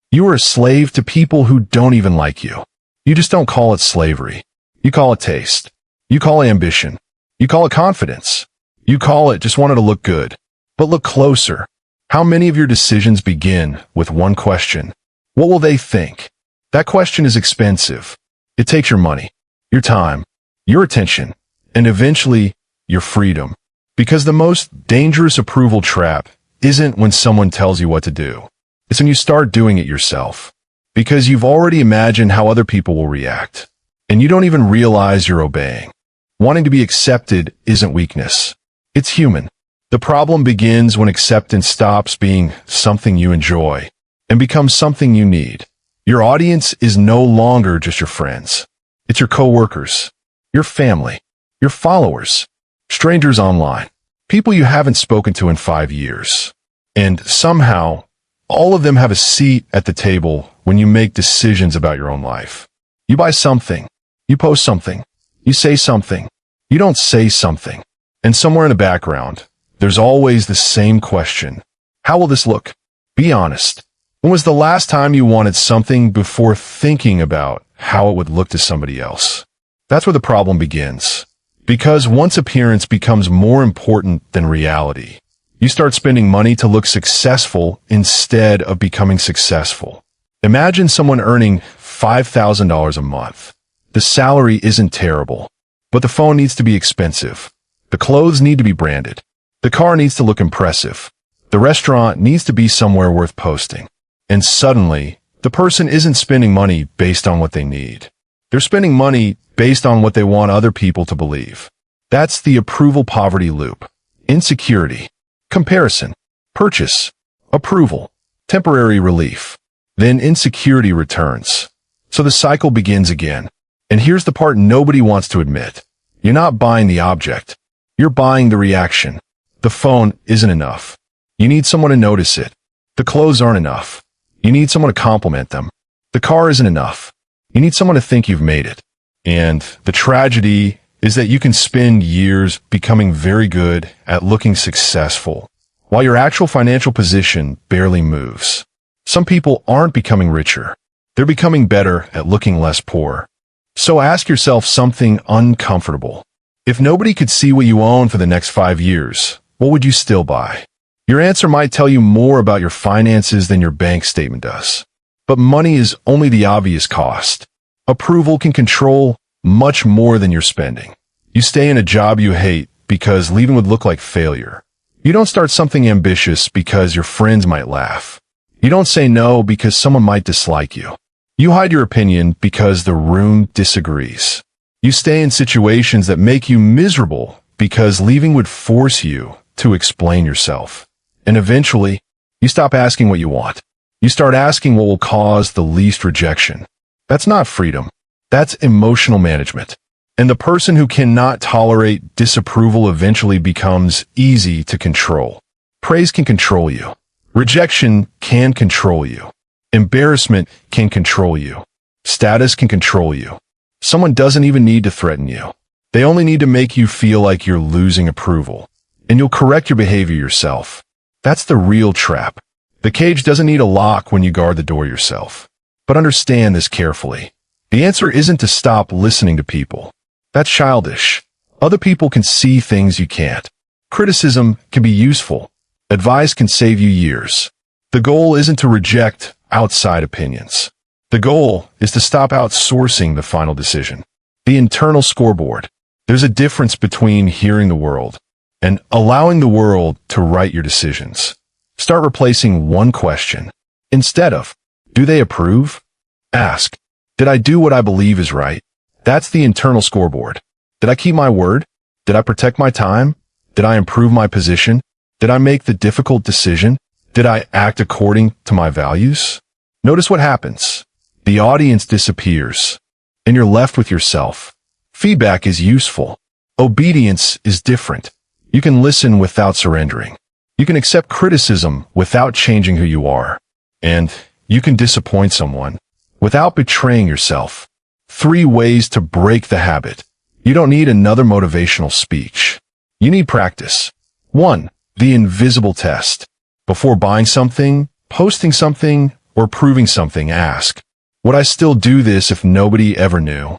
You are a slave to people who don't even like you. You just don't call it slavery. You call it taste. You call it ambition. You call it confidence. You call it just wanting to look good. But look closer. How many of your decisions begin with one question? What will they think? That question is expensive. It takes your money, your time, your attention, and eventually your freedom. Because the most dangerous approval trap isn't when someone tells you what to do. It's when you start doing it yourself. Because you've already imagined how other people will react. And you don't even realize you're obeying. Wanting to be accepted isn't weakness. It's human. The problem begins when acceptance stops being something you enjoy and becomes something you need. Your audience is no longer just your friends. It's your coworkers, your family, your followers, strangers online, people you haven't spoken to in 5 years. And somehow, all of them have a seat at the table when you make decisions about your own life. You buy something, you post something, you say something, you don't say something. And somewhere in the background, there's always the same question. How will this look? Be honest. When was the last time you wanted something before thinking about how it would look to somebody else? That's where the problem begins. Because once appearance becomes more important than reality, you start spending money to look successful instead of becoming successful. Imagine someone earning $5,000 a month. The salary isn't terrible, but the phone needs to be expensive. The clothes need to be branded. The car needs to look impressive. The restaurant needs to be somewhere worth posting. And suddenly, the person isn't spending money based on what they need. They're spending money based on what they want other people to believe. That's the approval poverty loop. Insecurity, comparison, purchase, approval, temporary relief. Then insecurity returns. So the cycle begins again. And here's the part nobody wants to admit. You're not buying the object. You're buying the reaction. The phone isn't enough. You need someone to notice it. The clothes aren't enough. You need someone to compliment them. The car isn't enough. You need someone to think you've made it. And the tragedy is that you can spend years becoming very good at looking successful, while your actual financial position barely moves. Some people aren't becoming richer. They're becoming better at looking less poor. So ask yourself something uncomfortable. If nobody could see what you own for the next 5 years, what would you still buy? Your answer might tell you more about your finances than your bank statement does. But money is only the obvious cost. Approval can control much more than your spending. You stay in a job you hate because leaving would look like failure. You don't start something ambitious because your friends might laugh. You don't say no because someone might dislike you. You hide your opinion because the room disagrees. You stay in situations that make you miserable because leaving would force you to explain yourself. And eventually, you stop asking what you want. You start asking what will cause the least rejection. That's not freedom. That's emotional management. And the person who cannot tolerate disapproval eventually becomes easy to control. Praise can control you. Rejection can control you. Embarrassment can control you. Status can control you. Someone doesn't even need to threaten you. They only need to make you feel like you're losing approval. And you'll correct your behavior yourself. That's the real trap. The cage doesn't need a lock when you guard the door yourself. But understand this carefully. The answer isn't to stop listening to people. That's childish. Other people can see things you can't. Criticism can be useful. Advice can save you years. The goal isn't to reject outside opinions. The goal is to stop outsourcing the final decision. The internal scoreboard. There's a difference between hearing the world and allowing the world to write your decisions. Start replacing one question. Instead of, do they approve? Ask, did I do what I believe is right? That's the internal scoreboard. Did I keep my word? Did I protect my time? Did I improve my position? Did I make the difficult decision? Did I act according to my values? Notice what happens. The audience disappears, and you're left with yourself. Feedback is useful. Obedience is different. You can listen without surrendering. You can accept criticism without changing who you are. And you can disappoint someone without betraying yourself. 3 ways to break the habit. You don't need another motivational speech. You need practice. 1. The invisible test. Before buying something, posting something, or proving something, ask, would I still do this if nobody ever knew?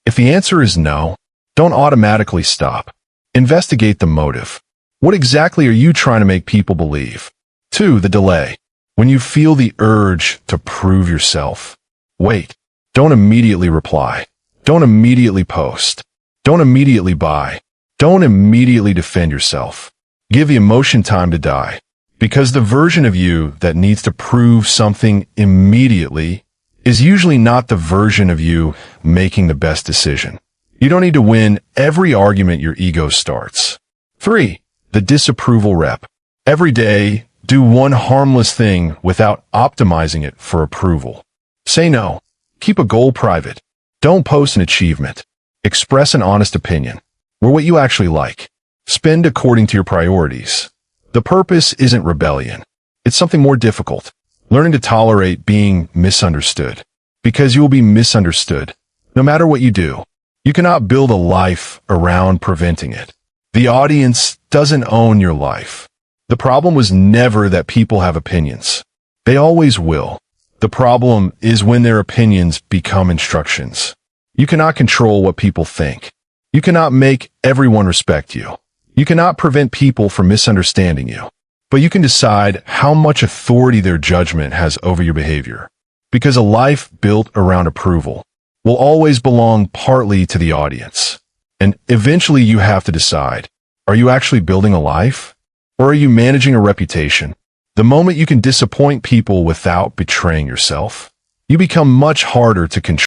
If the answer is no, don't automatically stop. Investigate the motive. What exactly are you trying to make people believe? 2. The delay. When you feel the urge to prove yourself, wait. Don't immediately reply. Don't immediately post. Don't immediately buy. Don't immediately defend yourself. Give the emotion time to die. Because the version of you that needs to prove something immediately is usually not the version of you making the best decision. You don't need to win every argument your ego starts. 3. The disapproval rep. Every day, do one harmless thing without optimizing it for approval. Say no. Keep a goal private. Don't post an achievement. Express an honest opinion, or what you actually like. Spend according to your priorities. The purpose isn't rebellion. It's something more difficult. Learning to tolerate being misunderstood. Because you will be misunderstood, no matter what you do. You cannot build a life around preventing it. The audience doesn't own your life. The problem was never that people have opinions. They always will. The problem is when their opinions become instructions. You cannot control what people think. You cannot make everyone respect you. You cannot prevent people from misunderstanding you. But you can decide how much authority their judgment has over your behavior. Because a life built around approval will always belong partly to the audience. And eventually you have to decide, are you actually building a life? Or are you managing a reputation? The moment you can disappoint people without betraying yourself, you become much harder to control.